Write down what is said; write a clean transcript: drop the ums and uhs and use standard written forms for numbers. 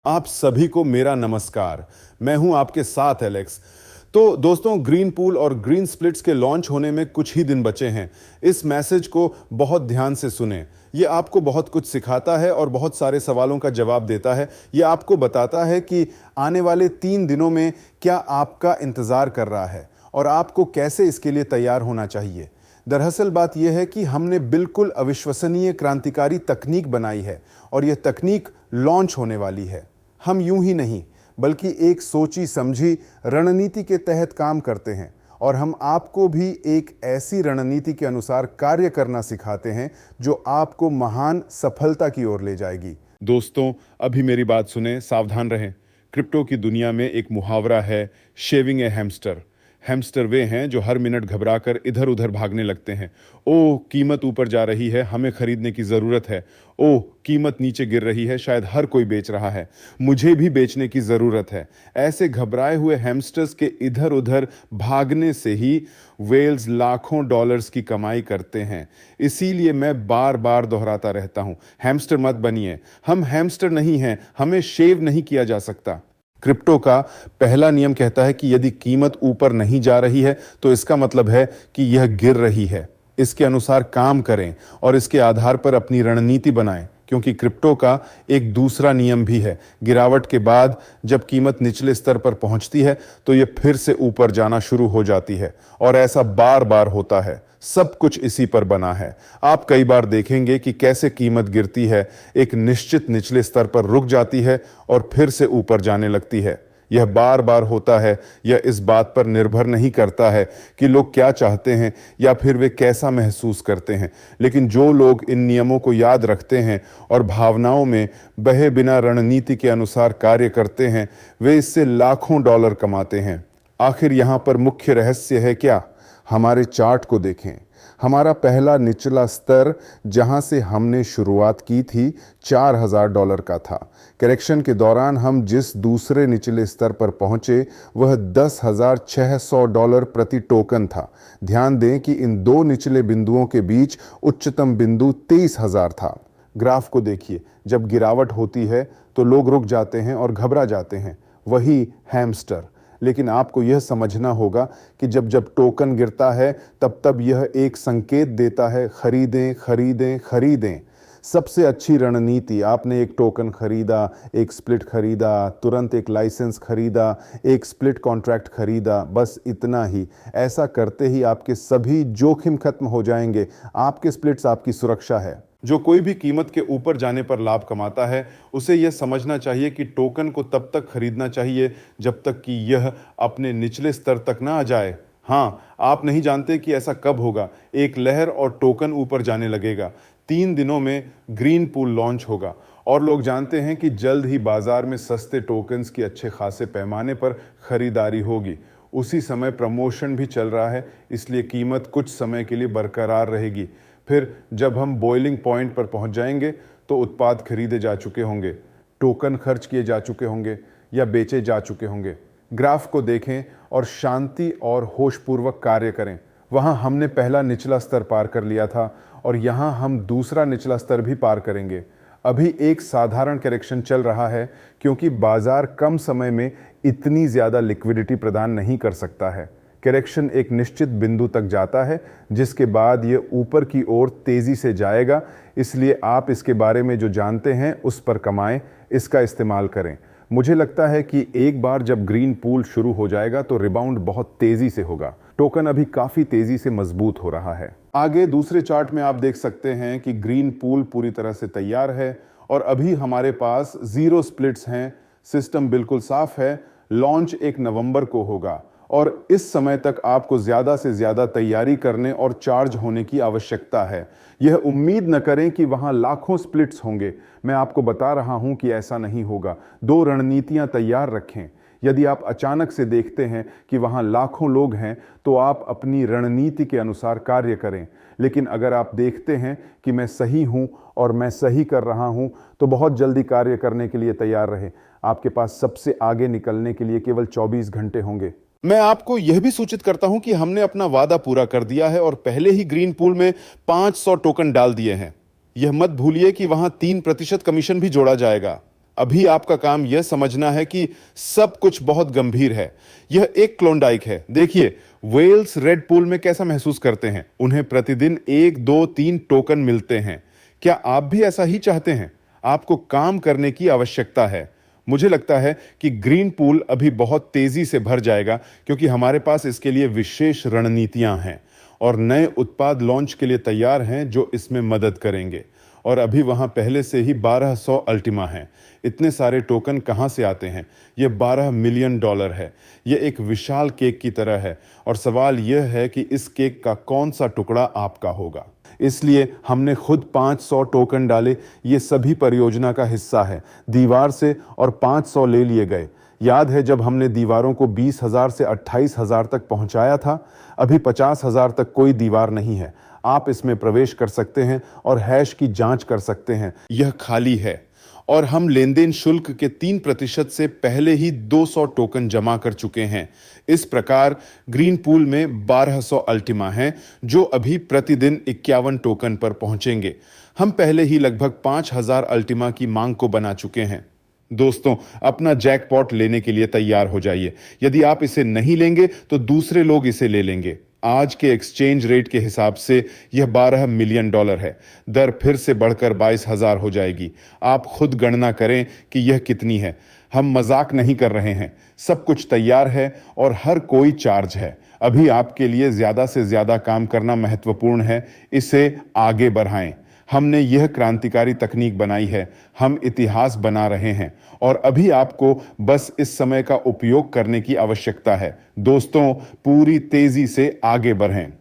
आप सभी को मेरा नमस्कार। मैं हूं आपके साथ एलेक्स। तो दोस्तों, ग्रीन पूल और ग्रीन स्प्लिट्स के लॉन्च होने में कुछ ही दिन बचे हैं। इस मैसेज को बहुत ध्यान से सुने। ये आपको बहुत कुछ सिखाता है और बहुत सारे सवालों का जवाब देता है। ये आपको बताता है कि आने वाले 3 दिनों में क्या आपका इंतजार कर रहा है और आपको कैसे इसके लिए तैयार होना चाहिए। दरअसल बात यह है कि हमने बिल्कुल अविश्वसनीय क्रांतिकारी तकनीक बनाई है और यह तकनीक लॉन्च होने वाली है। हम यूं ही नहीं बल्कि एक सोची समझी रणनीति के तहत काम करते हैं और हम आपको भी एक ऐसी रणनीति के अनुसार कार्य करना सिखाते हैं जो आपको महान सफलता की ओर ले जाएगी। दोस्तों, अभी मेरी बात सुने, सावधान रहें। क्रिप्टो की दुनिया में एक मुहावरा है, शेविंग ए हैमस्टर। हैमस्टर वे हैं जो हर मिनट घबराकर इधर उधर भागने लगते हैं। ओह, कीमत ऊपर जा रही है, हमें खरीदने की जरूरत है। ओह, कीमत नीचे गिर रही है, शायद हर कोई बेच रहा है, मुझे भी बेचने की जरूरत है। ऐसे घबराए हुए हैमस्टर्स के इधर उधर भागने से ही वेल्स लाखों डॉलर्स की कमाई करते हैं। इसीलिए मैं बार बार दोहराता रहता हूं, हैमस्टर मत बनिए। हम हैमस्टर नहीं हैं, हमें शेव नहीं किया जा सकता। क्रिप्टो का पहला नियम कहता है कि यदि कीमत ऊपर नहीं जा रही है तो इसका मतलब है कि यह गिर रही है। इसके अनुसार काम करें और इसके आधार पर अपनी रणनीति बनाएं, क्योंकि क्रिप्टो का एक दूसरा नियम भी है। गिरावट के बाद जब कीमत निचले स्तर पर पहुंचती है तो यह फिर से ऊपर जाना शुरू हो जाती है और ऐसा बार बार होता है। सब कुछ इसी पर बना है। आप कई बार देखेंगे कि कैसे कीमत गिरती है, एक निश्चित निचले स्तर पर रुक जाती है और फिर से ऊपर जाने लगती है। यह बार बार होता है। यह इस बात पर निर्भर नहीं करता है कि लोग क्या चाहते हैं या फिर वे कैसा महसूस करते हैं, लेकिन जो लोग इन नियमों को याद रखते हैं और भावनाओं में बहे बिना रणनीति के अनुसार कार्य करते हैं, वे इससे लाखों डॉलर कमाते हैं। आखिर यहाँ पर मुख्य रहस्य है क्या? हमारे चार्ट को देखें। हमारा पहला निचला स्तर जहां से हमने शुरुआत की थी $4000 का था। करेक्शन के दौरान हम जिस दूसरे निचले स्तर पर पहुंचे वह $10,600 प्रति टोकन था। ध्यान दें कि इन दो निचले बिंदुओं के बीच उच्चतम बिंदु 23,000 था। ग्राफ को देखिए, जब गिरावट होती है तो लोग रुक जाते हैं और घबरा जाते हैं, वही हैमस्टर। लेकिन आपको यह समझना होगा कि जब जब टोकन गिरता है तब तब यह एक संकेत देता है, खरीदें खरीदें खरीदें। सबसे अच्छी रणनीति, आपने एक टोकन खरीदा, एक स्प्लिट खरीदा, तुरंत एक लाइसेंस खरीदा, एक स्प्लिट कॉन्ट्रैक्ट खरीदा, बस इतना ही। ऐसा करते ही आपके सभी जोखिम खत्म हो जाएंगे। आपके स्प्लिट्स आपकी सुरक्षा है। जो कोई भी कीमत के ऊपर जाने पर लाभ कमाता है उसे यह समझना चाहिए कि टोकन को तब तक खरीदना चाहिए जब तक कि यह अपने निचले स्तर तक ना आ जाए। हाँ, आप नहीं जानते कि ऐसा कब होगा। एक लहर और टोकन ऊपर जाने लगेगा। 3 दिनों में ग्रीन पूल लॉन्च होगा और लोग जानते हैं कि जल्द ही बाजार में सस्ते टोकन्स की अच्छे खासे पैमाने पर खरीदारी होगी। उसी समय प्रमोशन भी चल रहा है, इसलिए कीमत कुछ समय के लिए बरकरार रहेगी। फिर जब हम बॉइलिंग पॉइंट पर पहुंच जाएंगे तो उत्पाद खरीदे जा चुके होंगे, टोकन खर्च किए जा चुके होंगे या बेचे जा चुके होंगे। ग्राफ को देखें और शांति और होशपूर्वक कार्य करें। वहां हमने पहला निचला स्तर पार कर लिया था और यहां हम दूसरा निचला स्तर भी पार करेंगे। अभी एक साधारण करेक्शन चल रहा है क्योंकि बाजार कम समय में इतनी ज़्यादा लिक्विडिटी प्रदान नहीं कर सकता है। करेक्शन एक निश्चित बिंदु तक जाता है जिसके बाद ये ऊपर की ओर तेजी से जाएगा। इसलिए आप इसके बारे में जो जानते हैं उस पर कमाएं, इसका इस्तेमाल करें। मुझे लगता है कि एक बार जब ग्रीन पूल शुरू हो जाएगा तो रिबाउंड बहुत तेजी से होगा। टोकन अभी काफी तेजी से मजबूत हो रहा है। आगे दूसरे चार्ट में आप देख सकते हैं कि ग्रीन पूल पूरी तरह से तैयार है और अभी हमारे पास 0 स्प्लिट्स हैं। सिस्टम बिल्कुल साफ है। लॉन्च 1 नवंबर को होगा और इस समय तक आपको ज़्यादा से ज़्यादा तैयारी करने और चार्ज होने की आवश्यकता है। यह उम्मीद न करें कि वहाँ लाखों स्प्लिट्स होंगे। मैं आपको बता रहा हूँ कि ऐसा नहीं होगा। 2 रणनीतियाँ तैयार रखें। यदि आप अचानक से देखते हैं कि वहाँ लाखों लोग हैं तो आप अपनी रणनीति के अनुसार कार्य करें। लेकिन अगर आप देखते हैं कि मैं सही हूँ और मैं सही कर रहा हूँ तो बहुत जल्दी कार्य करने के लिए तैयार रहें। आपके पास सबसे आगे निकलने के लिए केवल 24 घंटे होंगे। मैं आपको यह भी सूचित करता हूं कि हमने अपना वादा पूरा कर दिया है और पहले ही ग्रीन पूल में 500 टोकन डाल दिए हैं। यह मत भूलिए कि वहां 3% कमीशन भी जोड़ा जाएगा। अभी आपका काम यह समझना है कि सब कुछ बहुत गंभीर है। यह एक क्लोंडाइक है। देखिए वेल्स रेड पूल में कैसा महसूस करते हैं। उन्हें प्रतिदिन 1, 2, 3 टोकन मिलते हैं। क्या आप भी ऐसा ही चाहते हैं? आपको काम करने की आवश्यकता है। मुझे लगता है कि ग्रीन पूल अभी बहुत तेजी से भर जाएगा क्योंकि हमारे पास इसके लिए विशेष रणनीतियां हैं और नए उत्पाद लॉन्च के लिए तैयार हैं जो इसमें मदद करेंगे। और अभी वहां पहले से ही 1200 अल्टीमा हैं। इतने सारे टोकन कहां से आते हैं? ये $12 मिलियन है। ये एक विशाल केक की तरह है और सवाल यह है कि इस केक का कौन सा टुकड़ा आपका होगा। इसलिए हमने खुद 500 टोकन डाले। ये सभी परियोजना का हिस्सा है। दीवार से और 500 ले लिए गए। याद है जब हमने दीवारों को 20,000 से 28,000 तक पहुंचाया था? अभी 50,000 तक कोई दीवार नहीं है। आप इसमें प्रवेश कर सकते हैं और हैश की जांच कर सकते हैं। यह खाली है और हम लेनदेन शुल्क के 3% से पहले ही 200 टोकन जमा कर चुके हैं। इस प्रकार ग्रीन पूल में 1200 अल्टीमा हैं जो अभी प्रतिदिन 51 टोकन पर पहुंचेंगे। हम पहले ही लगभग 5000 अल्टीमा की मांग को बना चुके हैं। दोस्तों, अपना जैकपॉट लेने के लिए तैयार हो जाइए। यदि आप इसे नहीं लेंगे तो दूसरे लोग इसे ले लेंगे। आज के एक्सचेंज रेट के हिसाब से यह $12 मिलियन है। दर फिर से बढ़कर 22,000 हो जाएगी। आप खुद गणना करें कि यह कितनी है। हम मजाक नहीं कर रहे हैं। सब कुछ तैयार है और हर कोई चार्ज है। अभी आपके लिए ज्यादा से ज्यादा काम करना महत्वपूर्ण है। इसे आगे बढ़ाएं। हमने यह क्रांतिकारी तकनीक बनाई है। हम इतिहास बना रहे हैं और अभी आपको बस इस समय का उपयोग करने की आवश्यकता है। दोस्तों, पूरी तेजी से आगे बढ़ें।